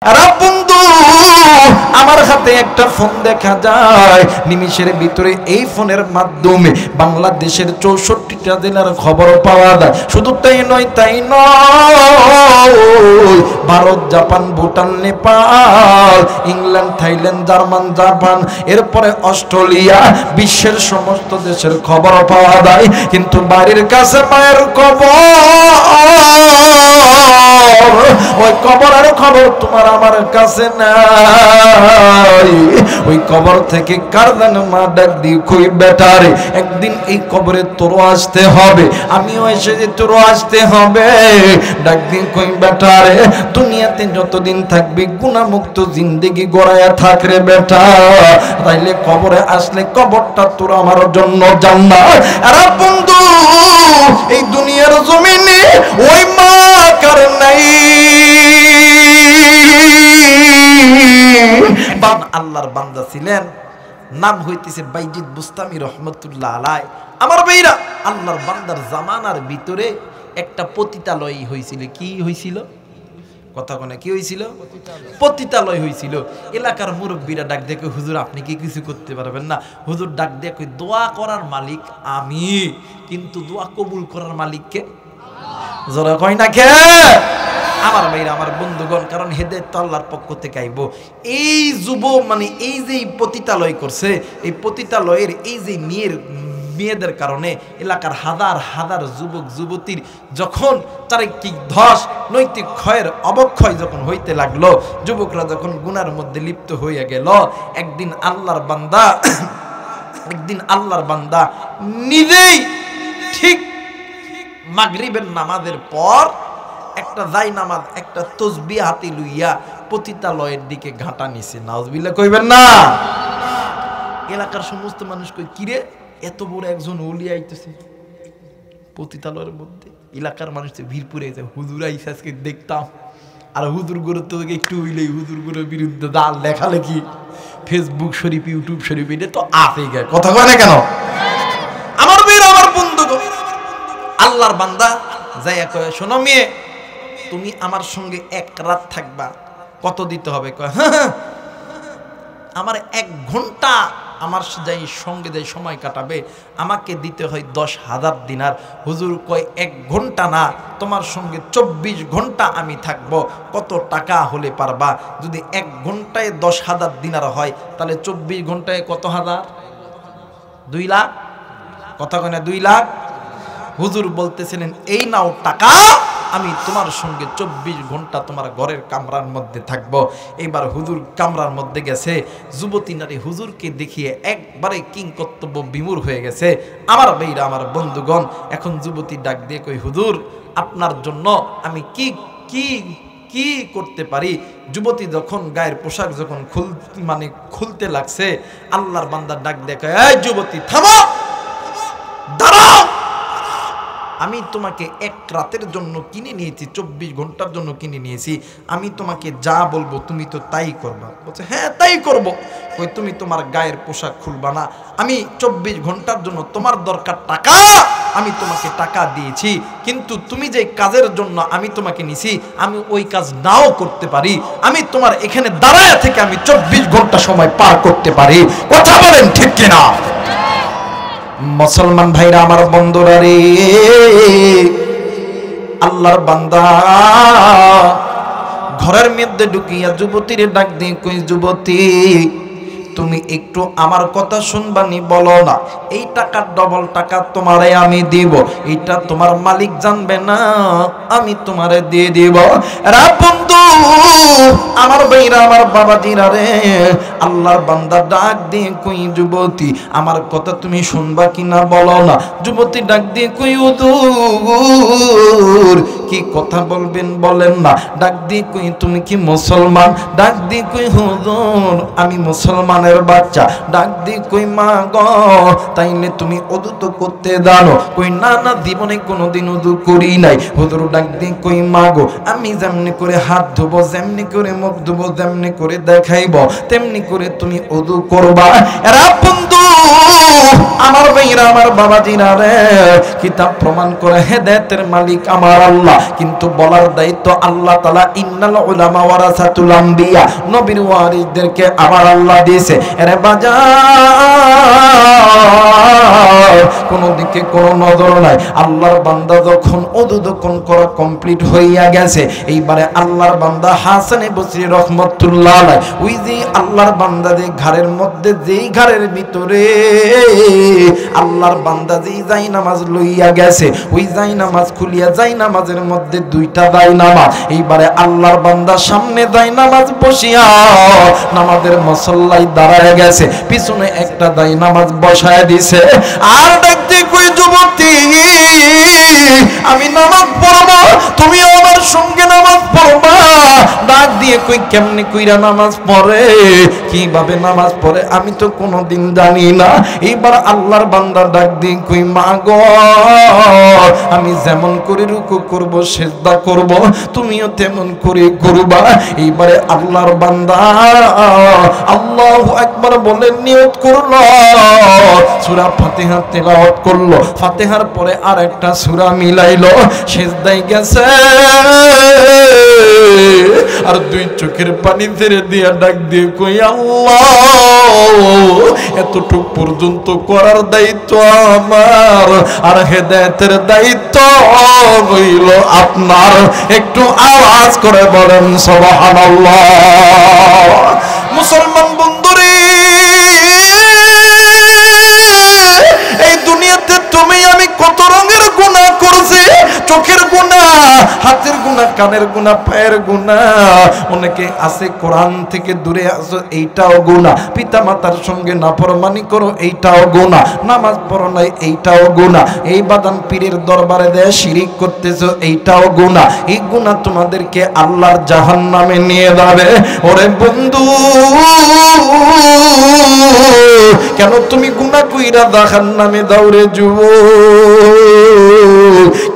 আর বন্ধু, আমার হাতে একটা ফোন দেখা যায়, নিমিষের ভিতরে এই ফোনের মাধ্যমে বাংলাদেশের 64টা জেলার খবর পাওয়া যায়। শুধু তাই নয়, Bharat, Japan, Bhutan, Nepal, England, Thailand, German, Japan, এরপরে অস্ট্রেলিয়া, বিশ্বের সমস্ত দেশের খবর পাওয়া যায়। কিন্তু বাড়ির কাছে মায়ের কবর, ওই কবরের খবর তোমার আমার কাছে নাই। ওই কবর থেকে কারদান মা ডাক দিয়ে কই বেটারে, একদিন এই কবরে তোরও আসতে হবে, আমিও এসে যে তোরও আসতে হবে। ডাক দিয়ে কই বেটারে, দুনিয়াতে যতদিন থাকবি গুনাহমুক্ত জিন্দেগি গড়ায়া থাক রে বেটা, তাইলে কবরে আসলে কবরটা তোর আমার জন্য জান্নাত। আর বন্ধু, এই দুনিয়ার জমিনে ওই মা কার নাই, আল্লাহর বান্দা ছিলেন, নাম হইতেছে বাইজিদ বুস্তামি রহমতুল্লাহ আলাই। আমার ভাইরা, আল্লাহর বান্দার জামানার ভিতরে একটা পতিতালয় হয়েছিল। কি হয়েছিল? কথা কোনে কি হয়েছিল? পতিতালয় হয়েছিল। এলাকার মুরব্বীরা ডাক দেখে, হুজুর আপনি কি কিছু করতে পারবেন না? হুজুর ডাক দেখে, দোয়া করার মালিক আমি, কিন্তু দোয়া কবুল করার মালিককে জোরে কয় না কে? আমার ভাইরা, আমার বন্ধুগণ, কারণ হেদায়েত তো আল্লাহর পক্ষ থেকে আইব। এই যুব মানে এই যে পতিতালয় করছে, এই পতিতালয়ের এই যে মেয়েদের কারণে এলাকার হাজার হাজার যুবক যুবতীর যখন চারিত্রিক ধস, নৈতিক ক্ষয়ের অবক্ষয় যখন হইতে লাগলো, যুবকরা যখন গুনার মধ্যে লিপ্ত হইয়া গেল, একদিন আল্লাহর বান্দা নিজেই ঠিক মাগরিবের নামাজের পর একটা যাই নামাজ, একটা তসবিহ হাতে লইয়া পতিতালয়ের দিকে ঘাটা নিছে। নাউজুবিল্লাহ কইবেন না? এলাকার সমস্ত মানুষ কই, কিরে এত বড় একজন ওলি আইতেছে পতিতালয়ের মধ্যে। এলাকার মানুষ ভিড় পুরে গেছে, হুজুর আইসা আজকে দেখতাম। আর হুজুর গুরুত্ব একটু হইলেই হুজুর গুরুর বিরুদ্ধে দাল লেখালেখি, ফেসবুক শরীফ, ইউটিউব শরীফ, এটা তো আসে গে। কথা কয় না কেন? আমার বীর, আমার বন্ধু, আল্লাহর বান্দা যাইয়া কয়, শোনো মেয়ে, তুমি আমার সঙ্গে এক রাত থাকবা, কত দিতে হবে? কয়, হ্যাঁ, আমার 1 ঘন্টা আমার সঙ্গে যাই সময় কাটাবে, আমাকে দিতে হয় 10,000 দিনার। হুজুর কয়, 1 ঘন্টা না, তোমার সঙ্গে 24 ঘন্টা আমি থাকব, কত টাকা হলে পারবা? যদি 1 ঘন্টায় 10,000 দিনার হয়, তাহলে 24 ঘন্টায় কত হাজার? 2 লাখ। কথা কয় না? 2 লাখ। হুজুর বলতেছিলেন, এই নাও টাকা, আমি তোমার সঙ্গে 24 ঘন্টা তোমার ঘরের কামরার মধ্যে থাকব। এইবার হুজুর কামরার মধ্যে গেছে, যুবতী নারী হুজুরকে দেখিয়ে একবারে কিংকর্তব্য বিমূঢ় হয়ে গেছে। আমার ভাইরা, আমার বন্ধুগণ, এখন যুবতী ডাক দিয়ে কই, হুজুর আপনার জন্য আমি কি করতে পারি? যুবতী যখন গায়ের পোশাক যখন খুলতে লাগছে, আল্লাহর বান্দা ডাক দিয়ে কয়, এই যুবতী থামো, দাঁড়াও, আমি তোমাকে 1 রাতের জন্য কিনে নিয়েছি, 24 ঘন্টার জন্য কিনে নিয়েছি, আমি তোমাকে যা বলবো তুমি তো তাই করবা। বলছে, হ্যাঁ তাই করব। কই, তুমি তোমার গায়ের পোশাক খুলবা না, আমি 24 ঘন্টার জন্য, তোমার দরকার টাকা, আমি তোমাকে টাকা দিয়েছি, কিন্তু তুমি যে কাজের জন্য আমি তোমাকে নিছি, আমি ওই কাজ নাও করতে পারি, আমি তোমার এখানে দাঁড়ায় থেকে আমি 24 ঘন্টা সময় পার করতে পারি। কথা বলেন ঠিক কিনা? মুসলমান ভাইরা, আমার বন্ধুরা রে, আল্লাহর বান্দা ঘরের মধ্যে ঢুকিয়া যুবতীর ডাক দিয়ে কই, যুবতী তুমি একটু আমার কথা শুনবানি, বলো না, এই টাকার ডবল টাকা তোমারে আমি দিব, এইটা তোমার মালিক জানবে না, আমি তোমারে দিয়ে দিব। রা বন্ধু, আমার ভাইরা, আমার বাবাজিরা রে, আল্লাহর বান্দা ডাক দিয়ে কই, যুবতী আমার কথা তুমি শুনবা কিনা বলো না। যুবতী ডাক দিয়ে কই, হুজুর কি কথা বলবেন বলেন না। ডাক দিয়ে কই, তুমি কি মুসলমান? ডাক দিয়ে কই, হুজুর আমি মুসলমানের বাচ্চা। ডাক দিয়ে কই, মা গো তাইলে তুমি ওযু তো করতে জানো? কই, না না, জীবনে কোনোদিন ওযু করি নাই। হুজুর ডাক দিয়ে কই, মা গো আমি যেমনি করে হাত ধোবো, যেমনি করে মুখ ধোবো, যেমনি করে দেখাইব, তেমনি করে তুমি ওযু করবা। এরা বন্ধু আমার ভাইরা আমার বাবাজিরা রে, কিতাব প্রমাণ করে হেদায়েতের মালিক আমার আল্লাহ, কিন্তু বলার দায়িত্ব আল্লাহ তাআলা। ইন্নাল উলামা ওয়ারাসাতুল আম্বিয়া, নবীর ওয়ারিসদেরকে আমার আল্লাহ দিয়েছে। এরে বাজার, কোন দিকে কোন নজর নাই। আল্লাহর বান্দা যখন ওযু যখন করা কমপ্লিট হইয়া গেছে, এইবারে আল্লাহর বান্দা হাসান বসরি রহমাতুল্লাহ আলাইহি, ওই যে আল্লাহর বান্দা যে ঘরের মধ্যে, যেই ঘরের ভিতরে আল্লাহর বান্দা যেই যাই নামাজ লইয়া গেছে, ওই যাই নামাজ খুলিয়া যাই নামাজের মধ্যে দুইটা যাই নামাজ। এইবারে আল্লাহর বান্দা সামনে যাই নামাজ বসিয়া নামাজের মুসল্লায় দাঁড়ায় গেছে, পিছনে একটা যাই নামাজ বসায় দিছে। আর দেখতে কই যুবতী, আমি নামাজ পড়বো, তুমি আমার সঙ্গে নামাজ পড়বা। ডাক দিয়ে কই কেমনে কইরা নামাজ পড়ে, কিভাবে নামাজ পড়ে আমি তো কোনোদিন জানি না। এইবার আল্লাহর বান্দা ডাক দিয়ে কই মা গো, আমি যেমন করে রুকু করব সিজদা করব, তুমিও তেমন করে করবা। এইবারে আল্লাহর বান্দা আল্লাহু আকবার বলে নিয়ত করলো, সূরা ফাতিহা তেলাওয়াত করলো, ফাতিহার পরে আর একটা সূরা মিলাইলো, সিজদায় গেছে আর দুই চোখের পানি ছেড়ে দিয়া ডাক দিয়ে কই আল্লাহ, এতটুক পর্যন্ত করার দায়িত্ব আমার, আর হেদায়েতের দায়িত্ব হইল আপনার। একটু আওয়াজ করে বলেন সুবহানাল্লাহ। মুসলমান বন্ধুরে, এই দুনিয়াতে তুমি আমি কত রঙের গুনাহ করছি, চোখের গুনাহ, হাতের গুনাহ, কানের গুনাহ, পায়ের গুনাহ। অনেকে আছে কোরআন থেকে দূরে আছো, এইটাও গুনাহ। পিতা মাতার সঙ্গে নাফরমানি করো, এইটাও গুনাহ। নামাজ পড়ো নাই, এইটাও গুনাহ। এই বাদান পীরের দরবারে দেয় শিরিক করতেছো, এইটাও গুনাহ। এই গুনাহ তোমাদেরকে আল্লাহর জাহান্নামে নিয়ে যাবে। ওরে বন্ধু, কেন তুমি গুনাহ কইরা জাহান্নামে দৌড়ে যুবক?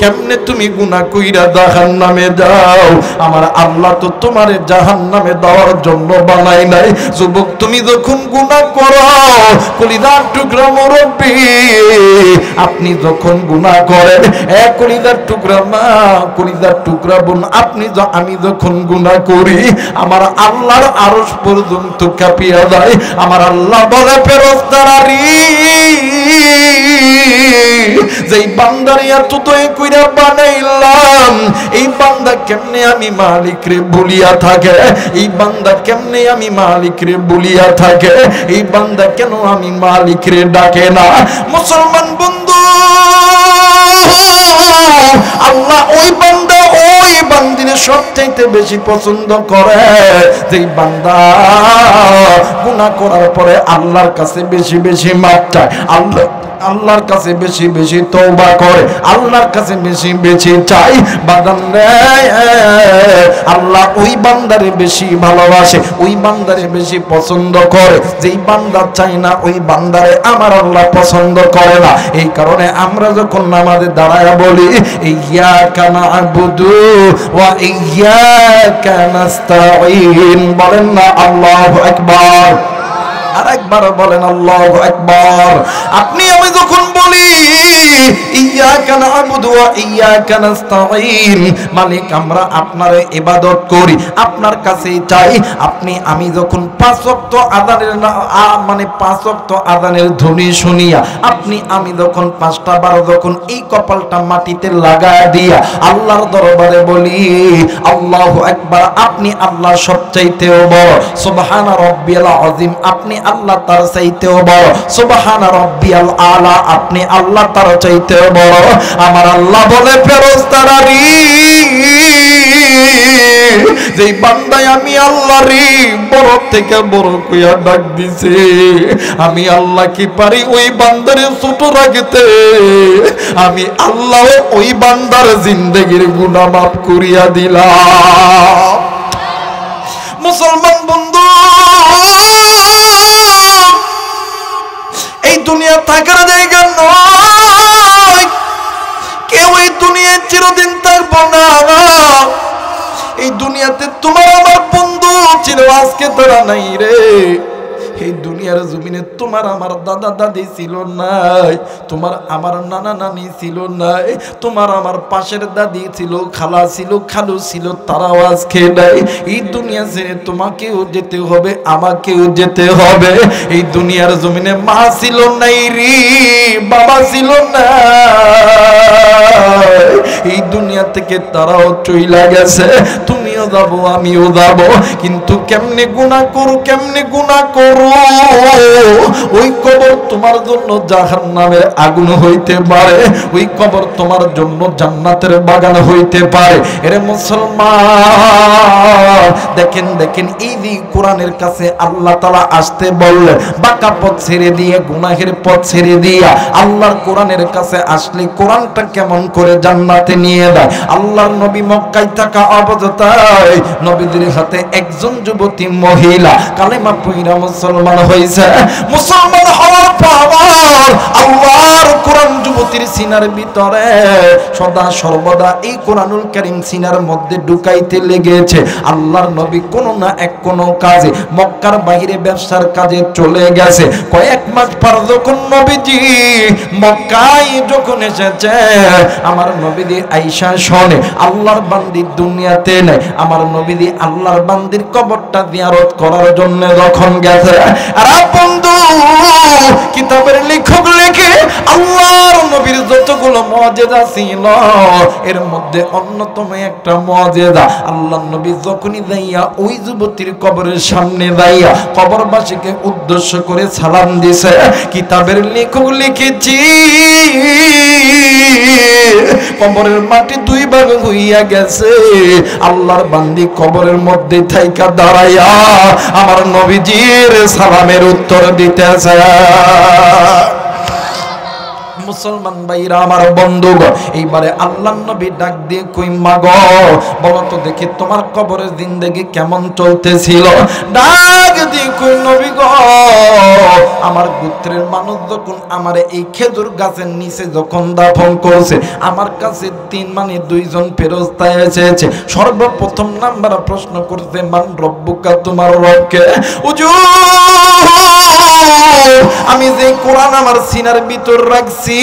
কেমনে তুমি গুনাহ কইরা জাহান্নামে যাও? আমার আল্লাহ তো তোমারে জাহান্নামে দেওয়ার জন্য বানাই নাই। যুবক, তুমি যখন গুনাহ করো, কলিজার টুকরা মুরব্বি, আপনি যখন গুনাহ করেন, এক কলিজার টুকরা মা, কলিজার টুকরা বোন, আমি যখন গুনাহ করি, আমার আল্লাহর আরশ পর্যন্ত কাঁপিয়া যায়। আমার আল্লাহ বলে ফেরেশতারা রে, যেই বান্দারে এত দয়া কইরা বানাইলাম, এই বান্দা কেমনে আমি মালিক রে বলিয়া থাকে, এই বান্দা কেমনে আমি মালিক রে বলিয়া থাকে, এই বান্দা কেন আমি মালিক রে ডাকে না? মুসলমান বন্ধু, আল্লাহ ওই বান্দা, ওই বান্দিরে সবচাইতে বেশি পছন্দ করে যেই বান্দা গুনাহ করার পরে আল্লাহর কাছে বেশি বেশি মাপ চায়, আল্লাহর কাছে বেশি বেশি তওবা করে, আল্লাহর কাছে বেশি বেশি চাই। বাদান রে, আল্লাহ ওই বান্দারে বেশি ভালোবাসে, ওই বান্দারে বেশি পছন্দ করে। যেই বান্দা চাই না, ওই বান্দারে আমার আল্লাহ পছন্দ করে না। এই কারণে আমরা যখন নামাজে দাঁড়ায়া বলি ইয়্যাকা না'বুদু ওয়া ইয়্যাকা নাস্তাঈন, বলেন না আল্লাহু আকবার। আরেকবার বলেন আল্লাহু আকবার। আপনি আমি যখন বলি ইয়্যাকা না'বুদু ওয়া ইয়্যাকা নাস্তাঈন, মালিক আমরা আপনার ইবাদত করি, আপনার কাছেই চাই। আপনি আমি যখন পাঁচ ওয়াক্ত আযানের মানে পাঁচ ওয়াক্ত আযানের ধ্বনি শুনিয়া, আপনি আমি যখন ৫টা বার যখন এই কপালটা মাটিতে লাগায় দিয়া আল্লাহর দরবারে বলি আল্লাহু আকবার, আপনি আল্লাহ সবচাইতেও বড়। সুবহানা রাব্বিয়াল আযীম, আপনি আল্লাহ তার চাইতেও বড়। সুবহানা রাব্বিয়াল আলা, আপনি আল্লাহ তার চাইতেও বড়। আমার আল্লাহ বলে ফেরেশতারা রে, যেই বান্দায় আমি আল্লাহ রে বড় থেকে বড় কইয়া ডাক দিছে, আমি আল্লাহ কি পারি ওই বান্দারে ছোট রাখতে? আমি আল্লাহ ওই বান্দার জিন্দেগির গুনাহ মাফ করিয়া দিলাম। মুসলমান বন্ধু, এই দুনিয়া থাকার জায়গা নয়, কেউ এই দুনিয়ায় চিরদিন থাকবো না। এই দুনিয়াতে তোমার আমার বন্ধু ছিল, আজকে তারা নাই রে। এই দুনিয়ার জমিনে তোমার আমার দাদা দাদি ছিল নাই, তোমার আমার নানা নানি ছিল নাই, তোমার আমার পাশের দাদি ছিল, খালা ছিল, খালু ছিল, তারাও আজকে নাই। এই দুনিয়া ছেড়ে তোমাকেও যেতে হবে, আমাকেও যেতে হবে। এই দুনিয়ার জমিনে মা ছিল নাই রে, বাবা ছিল না, এই দুনিয়া থেকে তারাও চইলা গেছে। তুমিও যাবো, আমিও যাবো, কিন্তু কেমনে গুনাহ করো, কেমনে গুনাহ করো। ওই কবর তোমার জন্য জাহান্নামের আগুন হইতে পারে, ওই কবর তোমার জন্য জান্নাতের বাগান হইতে পারে। এরে মুসলমান, দেখেন দেখেন, এই যে কোরআনের কাছে আল্লাহ তাআলা আসতে বললেন, বাঁকা পথ ছেড়ে দিয়ে, গুনাহের পথ ছেড়ে দিয়া আল্লাহর কোরআনের কাছে আসলে কোরআনটা কেমন করে জান্নাতে নিয়ে দেয়। আল্লাহর নবী মক্কায় থাকা অবস্থায় নবীদের হাতে একজন যুবতী মহিলা কালেমা পড়া মুসলমান হয়েছে। মুসলমান হওয়ার পর আল্লাহর কোরআন যুবতীর সিনার ভিতরে সদা সর্বদা এই কোরআনুল কারীম সিনার মধ্যে ঢুকাইতে লেগেছে। আল্লাহর নবী কোনো না এক কোনো কাজে মক্কার বাইরে ব্যবসার কাজে চলে গেছে। কয়েক মাস পর যখন নবীজি মক্কায় যখন এসেছে, আমার নবীজি আয়েশা শোনে আল্লাহর বান্দি দুনিয়াতে নেই। আমার নবীজি আল্লাহর বান্দির কবরটা জিয়ারত করার জন্য যখন গেছে, আর বন্ধু কিতাবের লেখক লেখে আল্লাহর নবীর যতগুলো মুজিজা ছিল এর মধ্যে অন্যতম একটা মুজিজা, আল্লাহর নবী যখনই যাইয়া ওই যুবতীর কবরের সামনে যাইয়া কবরবাসীকে উদ্দেশ্য করে সালাম দিছে, কিতাবের লেখক লিখেছি কবরের মাটি দুই ভাগ হইয়া গেছে। আল্লাহর বান্দি কবরের মধ্যে থাইকা দাঁড়াইয়া আমার নবীজির সালামের উত্তর দিতেছে। মুসলমান ভাইরা আমার বন্ধুগণ, এইবারে আল্লাহর নবী ডাক দিয়ে কই মা গো, বলো তো দেখি তোমার কবরের জিন্দেগি কেমন চলতেছিল। ডাক দিয়ে কই নবী গো, আমার গোত্রের মানুষ যখন আমার এই খেজুর গাছের নিচে যখন দাফন করছে, আমার কাছে দুইজন ফেরেশতা এসেছে। সর্বপ্রথম নাম্বার প্রশ্ন করতে, মান রব্বুকা, তোমার রবকে। আমি যে কোরআন আমার সিনার ভিতর রাখছি,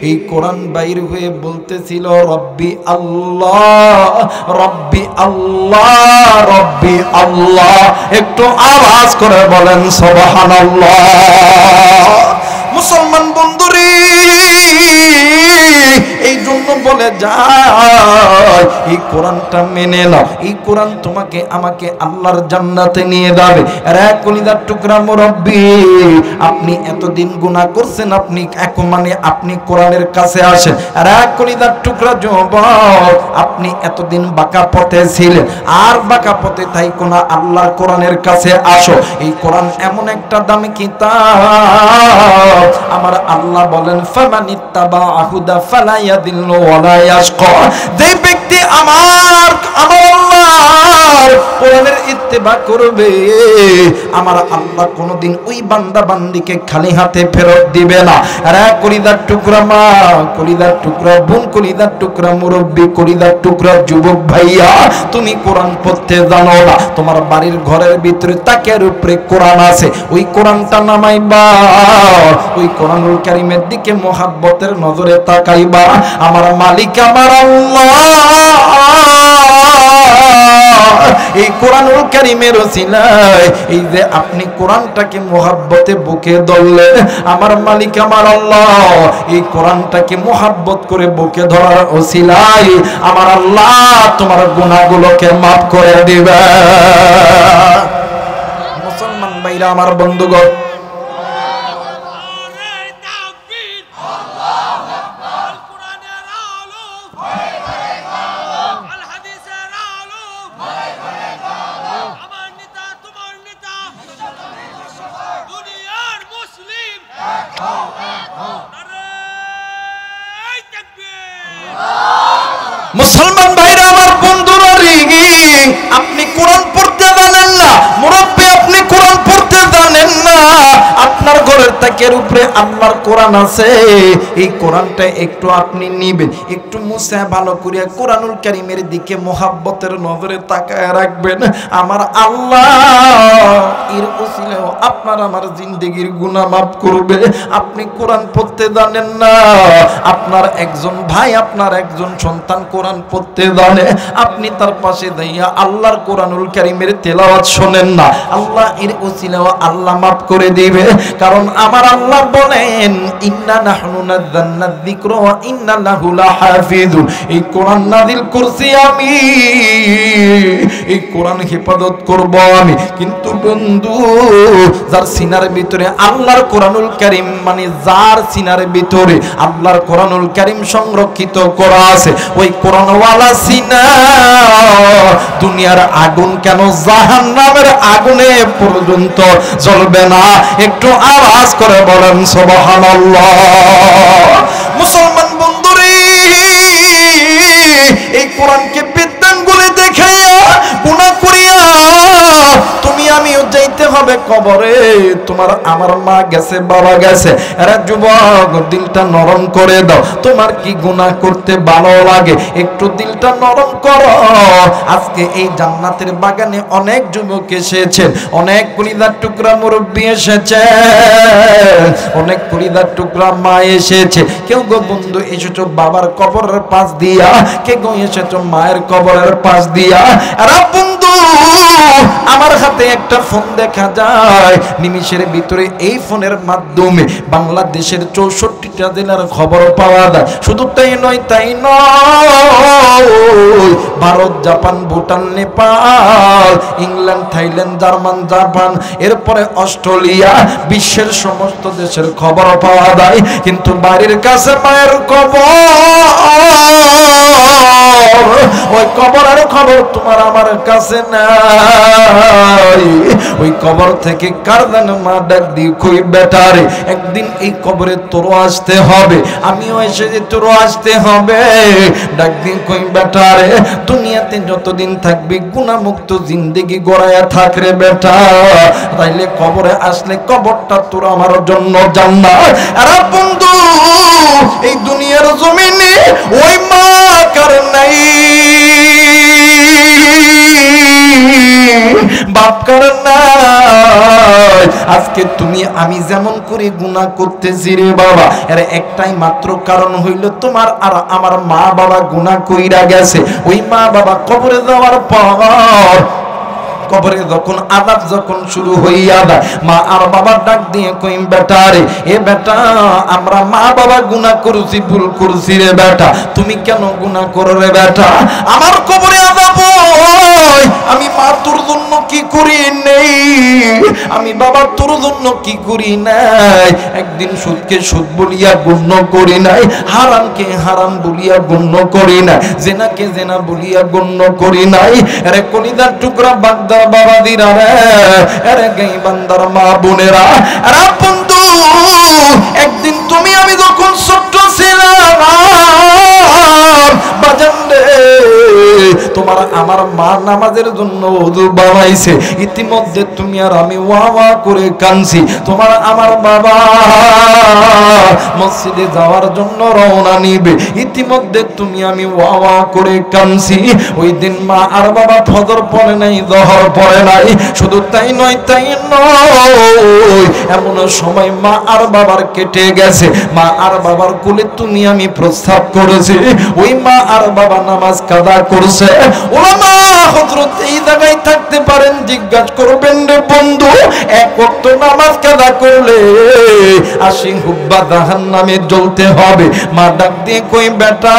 এই কোরআন বাইর হয়ে বলতেছিল রব্বি আল্লাহ, রব্বি আল্লাহ, রব্বি আল্লাহ। একটু আওয়াজ করে বলেন সুবহানাল্লাহ। মুসলমান বন্ধুরে, এই জন্য বলে যায় এই কোরআনটা মেনে নাও, এই কোরআন তোমাকে আমাকে আল্লাহর জান্নাতে নিয়ে যাবে। রে কলিজার টুকরা মুরব্বি, আপনি এতদিন গুনাহ করছেন, আপনি এখন মানে আপনি কোরআনের কাছে আসেন। রে কলিজার টুকরা যুবক, আপনি এতদিন বাঁকা পথে ছিলেন, আর বাঁকা পথে তাই কোন আল্লাহর কোরআনের কাছে আসো। এই কোরআন এমন একটা দামি কিতাব, আমার আল্লাহ বলেন ফামানিত্তাবা হুদা ফালা ইয়াদিল্লু ওয়ালা ইয়াশকা। যে ব্যক্তি আমার আল্লাহর কোরআনের ইত্তেবা করবে, আমার আল্লাহ কোনদিন ওই বান্দা বান্দিকে খালি হাতে ফেরত দিবে না। আরে কলিজার টুকরা মা, কলিজার টুকরা বোন, কলিজার টুকরা মুরব্বি, কলিজার টুকরা যুবক ভাইয়া, তুমি কোরআন পড়তে জানো না, তোমার বাড়ির ঘরের ভিতরে তাকের উপরে কোরআন আছে, ওই কোরআনটা নামাইবা, ওই কোরআনুল কারীমের দিকে মোহাব্বতের নজরে তাকাইবা। আমার মালিক আমার আল্লাহ এই কোরআনুল কারীমের ওসিলায়, এই যে আপনি কোরআনটাকে মোহাব্বতে বুকে ধরলেন, আমার মালিক আমার আল্লাহ এই কোরআনটাকে মোহাব্বত করে বুকে ধরার ওসিলায় আমার আল্লাহ তোমার গুনাহগুলোকে মাফ করে দিবে। মুসলমান ভাইরা আমার বন্ধুগণ, মুসলমান ভাইরা আমার বন্ধুরা, আপনি কোরআন পড়তে জানেন না, মুরব্বি আপনি কোরআন পড়তে জানেন না, বুকের উপরে আল্লাহর কোরআন আছে, এই কোরআনটা একটু আপনি নিবেন, একটু মুছে ভালো করে কোরআনুল কারীমের দিকে মোহাব্বতের নজরে তাকায় রাখবেন। আমার আল্লাহ এর উসিলায় আপনার আমার জিন্দেগির গুনাহ মাফ করবে। আপনি কোরআন পড়তে জানেন না, আপনার একজন ভাই, আপনার একজন সন্তান কোরআন পড়তে জানে, আপনি তার পাশে দাঁড়িয়ে আল্লাহর কোরআনুল কারীমের তেলাওয়াত শোনেন না, আল্লাহ এর উসিলায় আল্লাহ মাফ করে দিবে। কারণ আমার আল্লাহ বলেন, ইন্না নাহনু নাযালনা যিকরা ওয়া ইন্না লাহু লাহাফিজুন। এই কোরআন নাযিল করছি আমি, এই কোরআন হেফাজত করব আমি। কিন্তু বন্ধু, যার সিনার ভিতরে আল্লাহর কোরআনুল কারীম, মানে যার সিনার ভিতরে আল্লাহর কোরআনুল কারীম সংরক্ষিত করা আছে, ওই কোরআনওয়ালা সিনা দুনিয়ার আগুন কেন জাহান্নামের আগুনে পর্যন্ত জ্বলবে না। একটু আওয়াজ করে বলেন সুবহানাল্লাহ। মুসলমান বন্ধুরে, এই কোরআনকে বিদ্যাঙ্গুলি দেখাইয়া গুনাহ করিয়া তুমি আমিও যাইতে হবে কবরে। তোমার আমার মা গেছে, বাবা গেছে, এরা যুবক দিলটা নরম করে দাও। তোমার কি গুনাহ করতে ভালো লাগে? একটু দিলটা নরম করো। আজকে এই জান্নাতের বাগানে অনেক যুবক এসেছেন, অনেক কলিজার টুকরা মুরব্বী এসেছে, অনেক কলিজার টুকরা মা এসেছে। কেউ গো বন্ধু এসেছো বাবার কবরের পাশ দিয়া, কে গো এসেছো মায়ের কবরের পাশ দিয়া। এরা বন্ধু, আমার হাতে একটা ফোন দেখা যায়, নিমিষের ভিতরে এই ফোনের মাধ্যমে বাংলাদেশের 64টা জেলার খবর পাওয়া যায়। শুধু তাই নয়, তাই নয়, Bharat, Japan, Bhutan, Nepal, England, Thailand, German, Japan, এরপরে অস্ট্রেলিয়া, বিশ্বের সমস্ত দেশের খবর পাওয়া যায়। কিন্তু বাড়ির কাছে মায়ের কবর, ওই কবরের খবর তোমার আমার কাছে নাই। ওই কবর থেকে কার যেন মা ডাক দিয়ে কই বেটারে, একদিন এই কবরে তোরও আসতে হবে, আমিও এসে যে তোরও আসতে হবে। ডাক দিয়ে কই বেটারে, দুনিয়াতে যতদিন থাকবি গুনাহমুক্ত জিন্দেগি গড়ায়া থাকরে বেটা, তাইলে কবরে আসলে কবরটা তোর আমার জন্য জান্নাত। আর বন্ধু, এই দুনিয়ার জমিনে ওই মা কার নাই, বাপ কার নাই। আজকে তুমি আমি যেমন করে গুনাহ করতেছি রে বাবা, এর একটাই মাত্র কারণ হইল তোমার আর আমার মা বাবা গুনাহ কইরা গেছে। ওই মা বাবা কবরে যাওয়ার পর, কবরে যখন আযাব যখন শুরু হইয়া যায়, মা আর বাবা ডাক দিয়ে কই বেটারে, এ বেটা আমরা মা বাবা গুনাহ করছি, ভুল করছি রে বেটা, তুমি কেন গুনাহ করো রে বেটা? আমার কবরে আযাব হয়, আমি মা তোর জন্য কি করি নেই, আমি বাবা তোর জন্য কি করি নাই। একদিন সুদকে সুদ বলিয়া গণ্য করি নাই, হারামকে হারাম বলিয়া গণ্য করি নাই, জেনাকে জেনা বলিয়া গণ্য করি নাই। আরে কলিজার টুকরা বাগদা বাবা দিরা রে, আরে গাই বান্দার মা বোনেরা, আরে বন্ধু, একদিন তুমি আমি যখন ছোট্ট ছিলাম বাজান রে, তোমার আমার মা নামাজের জন্য ওযু বানাইছে, ইতিমধ্যে তুমি আর আমি ওয়া ওয়া করে কাঁদছি। তোমার আমার বাবা মসজিদে যাওয়ার জন্য রওনা নিবে, ইতিমধ্যে তুমি আমি ওয়া ওয়া করে কাঁদছি। ওই দিন মা আর বাবা ফজর পড়ে নাই, জোহর পড়ে নাই। শুধু তাই নয়, তাই নয়, এমন সময় মা আর বাবার কেটে গেছে, মা আর বাবার কোলে তুমি আমি প্রস্তাব করেছি। ওই মা আর বাবা নামাজ কাদা করছে। ওলামা হযরত এই জায়গায় থাকতে পারেন, জিজ্ঞাসা করবেন রে বন্ধু, এক ওয়াক্ত নামাজ কাদা করলে 80 হুব্বা জাহান্নামে জ্বলতে হবে। মা ডাক দিয়ে কই বেটা,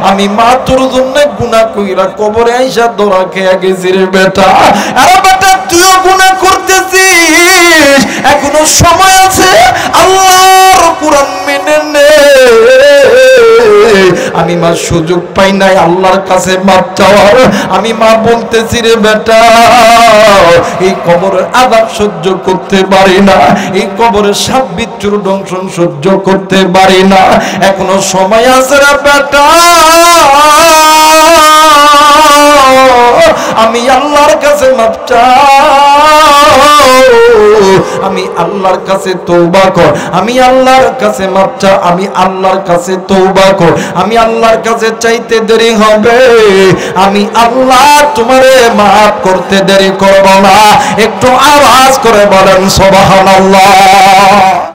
আমি মা তোর জন্য গুনাহ কইরা কবরে আইসা দরা খেয়ে গেছি রে বেটা। আরে বেটা, তুইও গুনাহ করতেছিস, এখনো সময় আছে, আল্লাহর কোরআন মেনে নে। আমি মা সুযোগ পাই নাই আল্লাহর কাছে মাপ চাওয়ার। আমি মা বলতেছি রে বেটা, এই কবরের আযাব সহ্য করতে পারি না, এই কবরের সাপ বিচ্ছুর দংশন সহ্য করতে পারি না, এখনো সময় আছে রে বেটা। আমি আল্লাহর কাছে মাফ চাও, আমি আল্লাহর কাছে তওবা কর, আমি আল্লাহর কাছে মাফ চা, আমি আল্লাহর কাছে তওবা কর, আমি আল্লাহর কাছে চাইতে দেরি হবে, আমি আল্লাহ তোমারে মাফ করতে দেরি করব না। একটু আওয়াজ করে বলেন সুবহানাল্লাহ।